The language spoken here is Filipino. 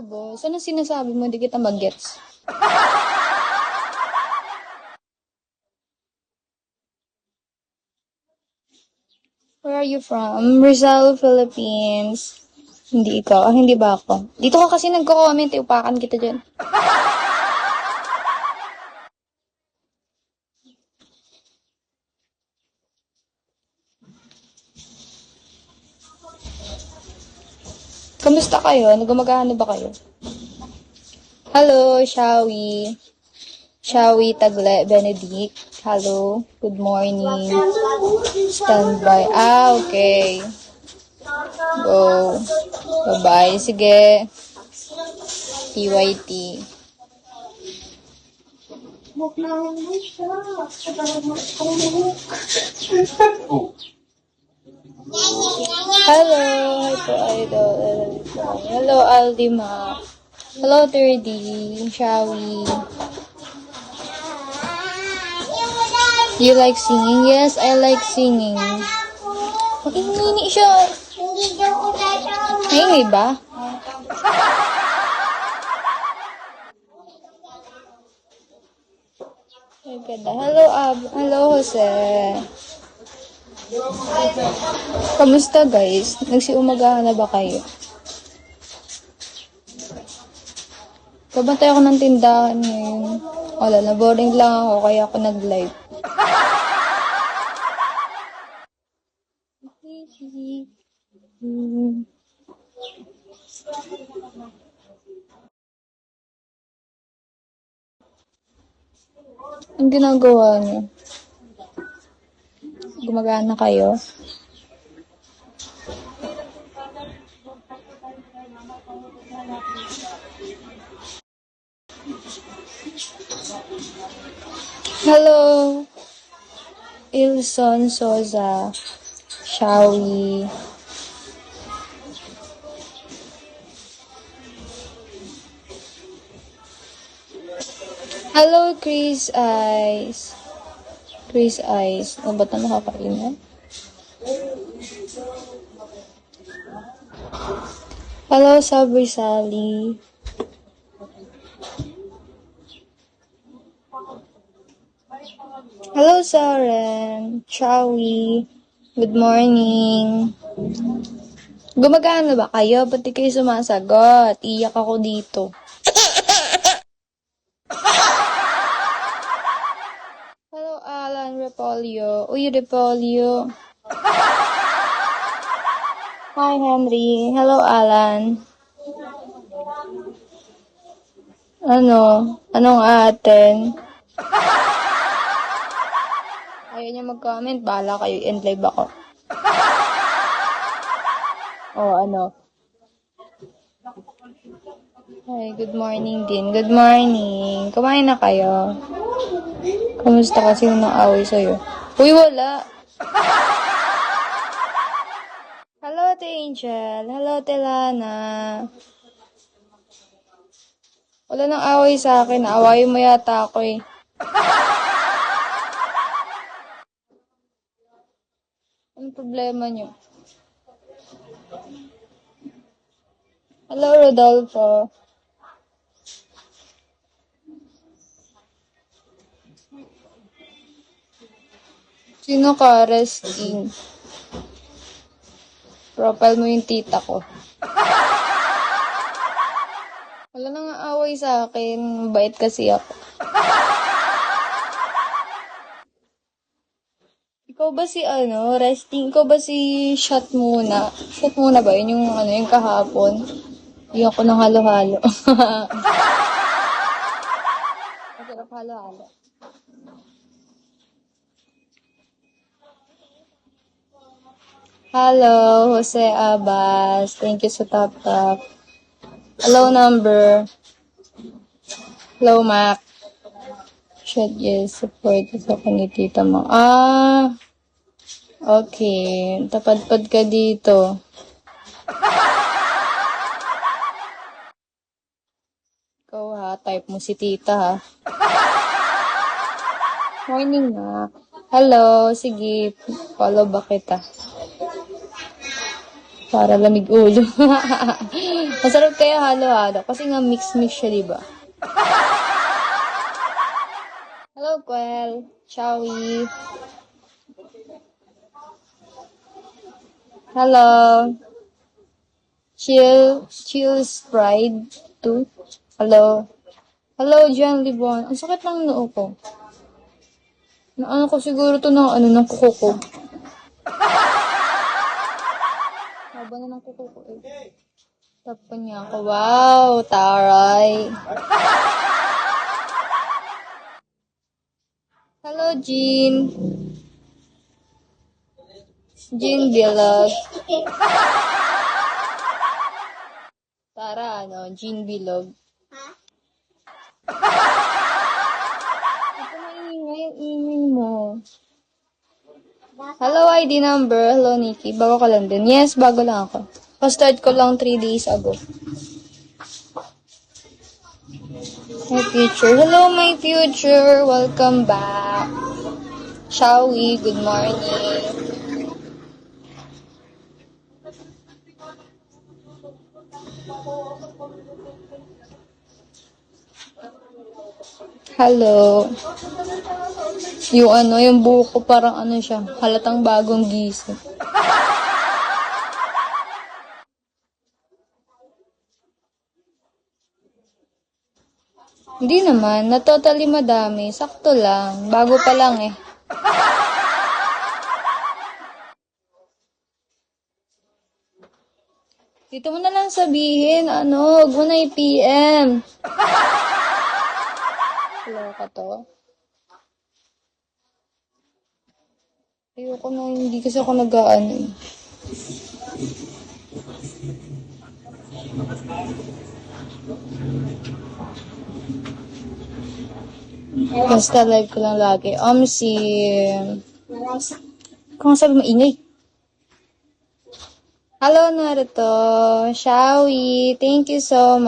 boss? Ano sinasabi mo? Di kita mag-gets. Where are you from? Rizal, Philippines. Hindi ikaw. Ah, hindi ba ako? Dito ka kasi nagko-comment. Upakan kita dyan. Kamusta kayo? Nagumagana ba kayo? Hello, Shawi. Shawi Tagle Benedict. Hello. Good morning. Standby. Ah, okay. Go. Bye-bye. Sige. TYT. Hello. Hi po, idol. Hello, Aldima. Hello, 3D. Shawi. You like singing? Yes, I like singing. Maingini siya. Maingay ba? Ay, ganda. Hello, Hello, Jose. Kamusta, guys? Nagsiumagahan na ba kayo? Kabantay ako ng tindahan ngayon. Wala, na-boring lang ako, kaya ako nag-live. Ang ginagawa niyo? Gumagana kayo? Hello, Ilson Soza, Shawi. Hello, Chris Eyes. Chris Eyes. O, ba't na nakakainan? Hello, Sabri Sally. Hello, Saren. Shawi. Good morning. Gumagana ba kayo? Ba't di kayo sumasagot? Iyak ako dito. Hello, Alan Repolio. Uy, Repolio. Hi, Henry. Hello, Alan. Anong atin? Ayaw niya mag-comment. Bahala kayo. End live ako. Hi, good morning din. Good morning. Kumain na kayo? Kamusta kasi yung nang-away sa'yo? Uy, wala. Hello, Ate Angel. Hello, Ate Lana. Wala nang away sa akin. Awayin mo yata ako eh. Anong problema niyo? Hello, Rodolfo. Sino ka? Resting. Profile mo yung tita ko. Wala nang away sa akin. Bait kasi ako. Ikaw ba si resting? Ikaw ba si shot muna? Shot muna ba? Yun yung kahapon. Yung ako ng halo-halo. Masarap halo-halo. Hello, Jose Abbas. Thank you sa top. Hello, number. Hello, Mac. Should yes, support sa ni tita mo. Ah, okay. Tapadpad ka dito. Ikaw ha, type mo si tita ha. Morning na. Hello, sige, follow ba kita? Para lamig ulo. Masarap kaya halo-halo. Kasi nga mix-mix siya, diba? Hello, Kwel. Chowie. Hello. Chill Sprite 2. Hello. Hello, Jan Libon. Ang sakit ng noo ko. Ano ko siguro to ng kuko ko. Haba na ng kuko ko eh. Tapan niya ako. Wow, taray. Hello, Jean. Jean Bilog. Tara, Jean Bilog. Ito maingay, ingay mo. Hello, ID number. Hello, Nikki. Bago ka lang din. Yes, bago lang ako. Pa-start ko lang 3 days ago. My future. Hello, my future. Welcome back. Shall we? Good morning. Hello. Yung buhok ko parang siya, halatang bagong gising. Hindi naman, na totally madami. Sakto lang. Bago pa lang eh. Dito mo na lang sabihin, huwag mo na i-PM. Hello ka to? Ayoko na, hindi kasi ako nag-aano eh. Basta live ko lang lagi. Kung sabi mo, ingay. Hello, Naruto. Shawi. Thank you so much.